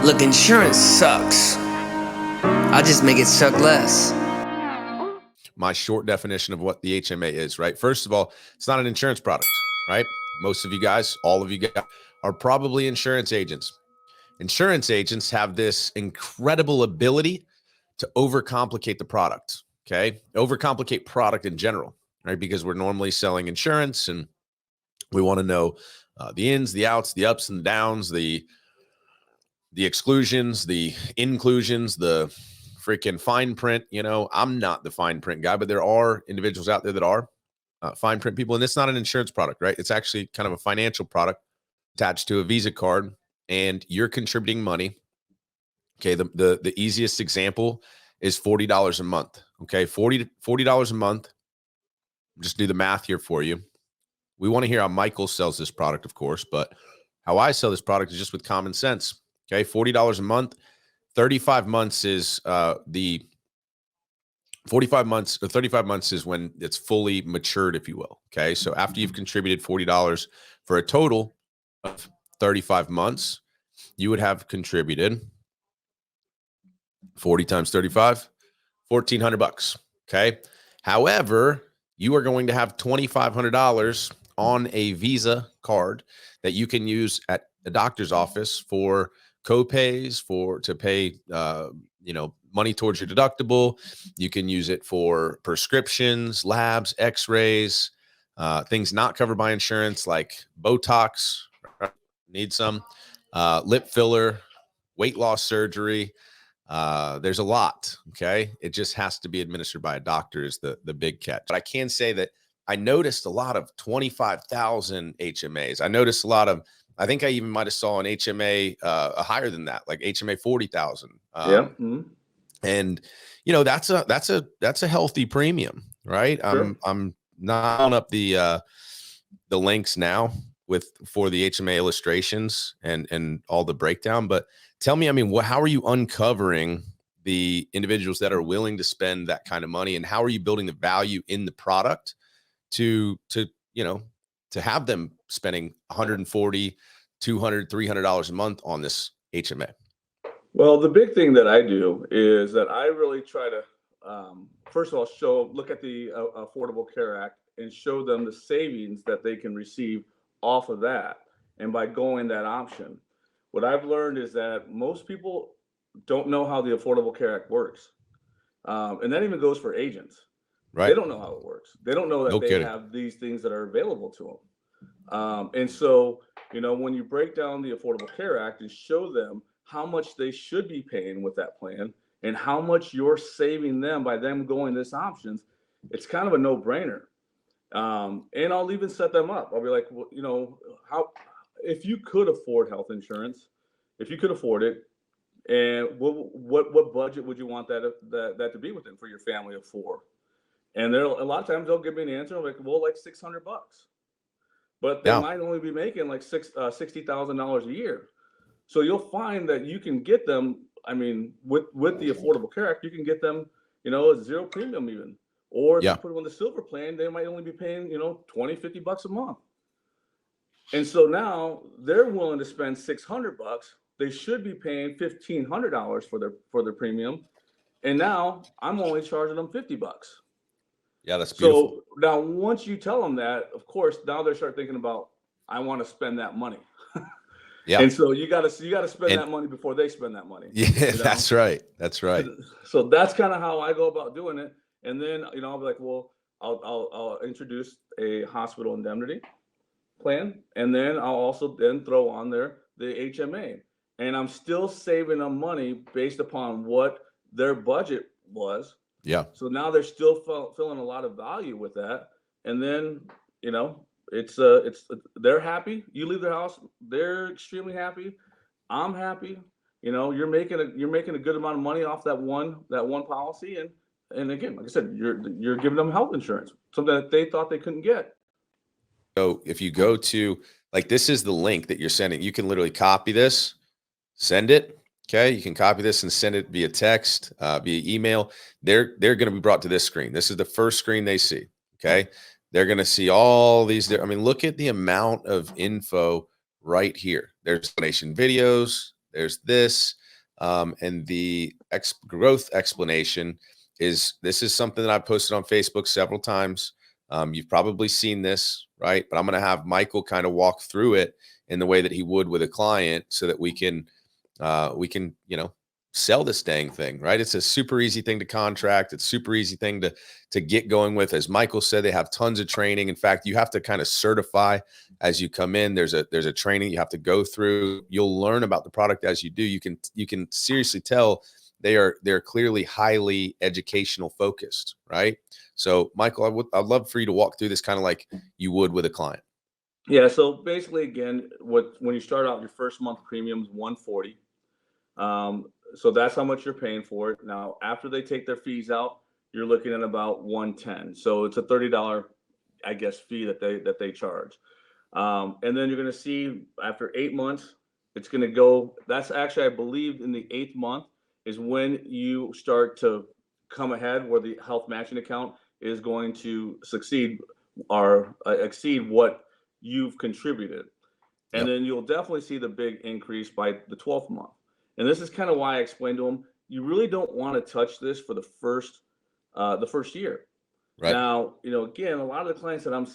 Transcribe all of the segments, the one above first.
Look, insurance sucks. I'll just make it suck less. My short definition of what the HMA is, right? First of all, it's not an insurance product, right? Most of you guys, all of you guys are probably insurance agents. Insurance agents have this incredible ability to overcomplicate the product, okay? Overcomplicate product in general, right? Because we're normally selling insurance and we want to know the ins, the outs, the ups and downs, the exclusions, the inclusions, the freaking fine print. You know, I'm not the fine print guy, but there are individuals out there that are fine print people. And it's not an insurance product, right? It's actually kind of a financial product attached to a Visa card, and you're contributing money. Okay. The easiest example is $40 a month. Okay. $40 a month. Just do the math here for you. We want to hear how Michael sells this product, of course, but how I sell this product is just with common sense. Okay. $40 a month, 35 months is the 45 months or 35 months is when it's fully matured, if you will. Okay. So after you've contributed $40 for a total of 35 months, you would have contributed 40 times 35, $1,400. Okay. However, you are going to have $2,500 on a Visa card that you can use at a doctor's office for copays, to pay, money towards your deductible. You can use it for prescriptions, labs, x-rays, things not covered by insurance like Botox, right? Need some, lip filler, weight loss surgery. There's a lot. Okay. It just has to be administered by a doctor is the big catch. But I can say that I noticed a lot of 25,000 HMAs. I noticed a lot of, I think I even might've saw an HMA higher than that, like HMA 40,000. Yeah. And that's a healthy premium, right? Sure. I'm not on up the links now for the HMA illustrations and all the breakdown, but tell me, how are you uncovering the individuals that are willing to spend that kind of money, and how are you building the value in the product to have them spending $140, $200, $300 a month on this HMA? Well, the big thing that I do is that I really try to, first of all, look at the Affordable Care Act and show them the savings that they can receive off of that. And by going that option, what I've learned is that most people don't know how the Affordable Care Act works. And that even goes for agents. Right. They don't know how it works. They don't know that they have these things that are available to them. And so, when you break down the Affordable Care Act and show them how much they should be paying with that plan and how much you're saving them by them going this options, it's kind of a no-brainer. And I'll even set them up. I'll be like, well, if you could afford health insurance, if you could afford it, and what budget would you want that to be within for your family of four? And a lot of times they'll give me an answer. I'm like, well, like $600, but they might only be making like $60,000 a year. So you'll find that you can get them. With the Affordable Care Act, you can get them, at zero premium even. Or if you put them on the silver plan, they might only be paying, $20, $50 a month. And so now they're willing to spend $600. They should be paying $1,500 for their premium. And now I'm only charging them $50. Yeah, that's beautiful. So now once you tell them that, of course, now they start thinking about, I want to spend that money. Yeah. And so you got to spend that money before they spend that money. Yeah, that's right. That's right. So that's kind of how I go about doing it. And then, I'll be like, well, I'll introduce a hospital indemnity plan. And then I'll also then throw on there the HMA. And I'm still saving them money based upon what their budget was. Yeah. So now they're still feeling a lot of value with that. And then, it's they're happy. You leave their house, they're extremely happy. I'm happy. You're making a good amount of money off that one policy. And again, like I said, you're giving them health insurance, something that they thought they couldn't get. So if you go to, like, this is the link that you're sending. You can literally copy this, send it. Okay. You can copy this and send it via text, via email. They're going to be brought to this screen. This is the first screen they see. Okay. They're going to see all these. Look at the amount of info right here. There's explanation videos. there's this. And the growth explanation is, this is something that I posted on Facebook several times. You've probably seen this, right? But I'm going to have Michael kind of walk through it in the way that he would with a client, so that we can, you know, sell this dang thing, right? It's a super easy thing to contract. It's super easy thing to get going with. As Michael said, they have tons of training. In fact, you have to kind of certify as you come in. There's a training you have to go through. You'll learn about the product as you do. You can seriously tell they're clearly highly educational focused, right? So Michael, I'd love for you to walk through this kind of like you would with a client. Yeah. So basically, again, when you start out, your first month premium is $140. So that's how much you're paying for it. Now, after they take their fees out, you're looking at about $110. So it's a $30, I guess, fee that they charge. And then you're going to see after 8 months, it's going to go. That's actually, I believe, in the 8th month is when you start to come ahead, where the health matching account is going to succeed or exceed what you've contributed. And then you'll definitely see the big increase by the 12th month. And this is kind of why I explained to them, you really don't want to touch this for the first year. Right. Now, you know, again, a lot of the clients that I'm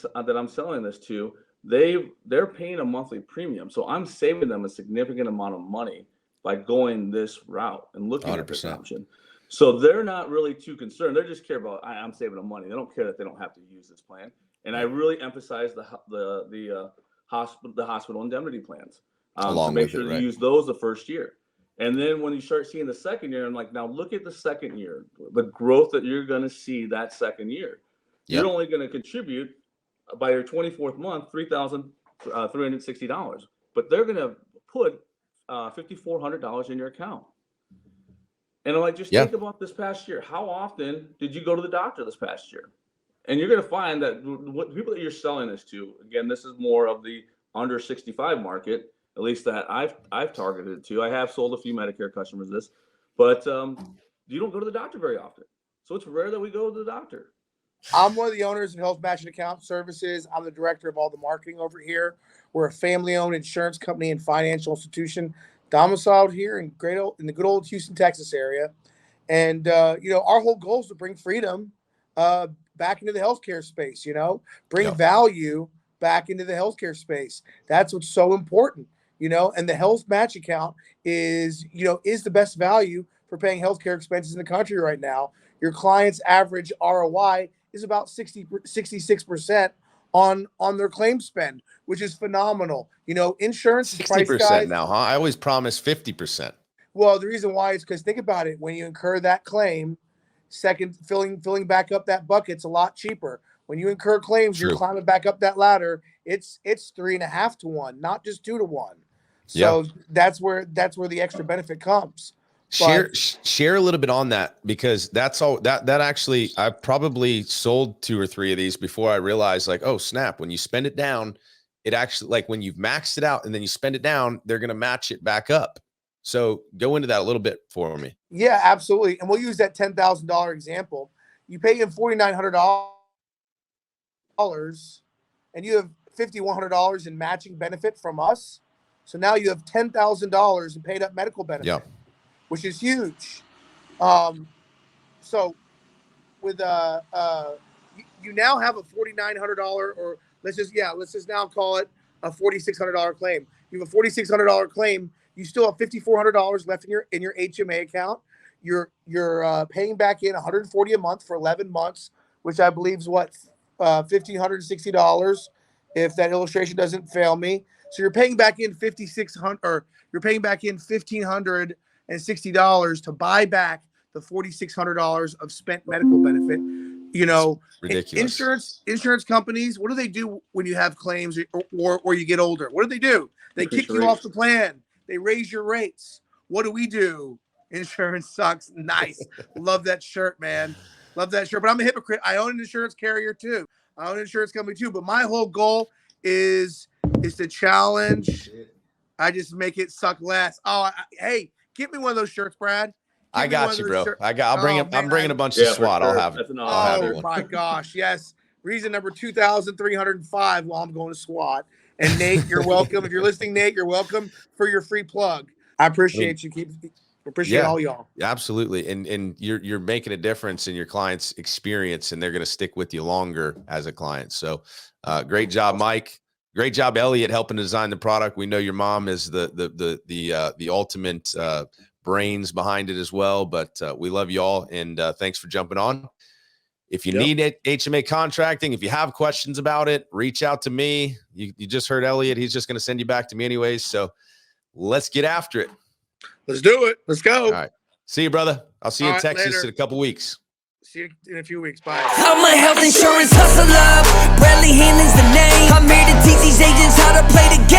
selling this to, they're paying a monthly premium. So I'm saving them a significant amount of money by going this route and looking 100%. At this option. So they're not really too concerned. They just care about, I'm saving them money. They don't care that they don't have to use this plan. And I really emphasize the hospital indemnity plans to make sure you use those the first year. And then when you start seeing the second year, I'm like, now look at the second year, the growth that you're going to see that second year. Yep. You're only going to contribute by your 24th month, $3,360, but they're going to put $5,400 in your account. And I'm like, just think about this past year. How often did you go to the doctor this past year? And you're going to find that what people that you're selling this to, again, this is more of the under 65 market, at least that I've targeted it to. I have sold a few Medicare customers this, but you don't go to the doctor very often. So it's rare that we go to the doctor. I'm one of the owners of Health Matching Account Services. I'm the director of all the marketing over here. We're a family-owned insurance company and financial institution domiciled here in the good old Houston, Texas area. And, you know, our whole goal is to bring freedom back into the healthcare space, you know, bring value back into the healthcare space. That's what's so important, you know, and the health match account is the best value for paying healthcare expenses in the country right now. Your client's average ROI is about 66% on their claim spend, which is phenomenal. You know, insurance is priced 60% now, huh? I always promise 50%. Well, the reason why is because think about it. When you incur that claim, filling back up that bucket's a lot cheaper. When you incur claims, you're climbing back up that ladder. It's 3.5 to 1, not just 2 to 1. So that's where the extra benefit comes. Share a little bit on that, because that's all that actually, I probably sold 2 or 3 of these before I realized, like, oh snap, when you spend it down, it actually, like when you've maxed it out and then you spend it down, they're going to match it back up. So go into that a little bit for me. Yeah, absolutely. And we'll use that $10,000 example. You pay him $4,900 and you have $5,100 in matching benefit from us. So now you have $10,000 in paid up medical benefit, which is huge. So with you now have a $4,900, or let's just now call it a $4,600 claim. You have a $4,600 claim. You still have $5,400 left in your HMA account. You're paying back in $140 a month for 11 months, which I believe is what, $1,560, if that illustration doesn't fail me. So you're paying back in $5,600, or you're paying back in $1,560 to buy back the $4,600 of spent medical benefit. You know, ridiculous. Insurance companies, what do they do when you have claims or you get older? What do? They kick you off the plan. They raise your rates. What do we do? Insurance sucks. Nice. Love that shirt, man. Love that shirt. But I'm a hypocrite. I own an insurance carrier too. I own an insurance company too. But my whole goal is to challenge. I just make it suck less. Oh, hey, get me one of those shirts, Brad. I got you, bro. I'm bringing a bunch of SWAT. Sure. I'll have it. Oh my gosh. Yes. Reason number 2,305 while I'm going to SWAT. And Nate, you're welcome. If you're listening, Nate, you're welcome for your free plug. I appreciate you. Appreciate all y'all. Absolutely. And you're making a difference in your client's experience, and they're going to stick with you longer as a client. So great job, Mike. Great job, Elliot, helping to design the product. We know your mom is the ultimate brains behind it as well, but we love you all, and thanks for jumping on. If you need it, HMA contracting, if you have questions about it, reach out to me. You just heard Elliot. He's just going to send you back to me anyways. So let's get after it. Let's do it. Let's go. All right. See you, brother. I'll see you in Texas later. in a couple weeks. See you in a few weeks. Bye. I'm a health insurance hustler. Bradley Hannon's the name. I'm here to teach these agents how to play the game.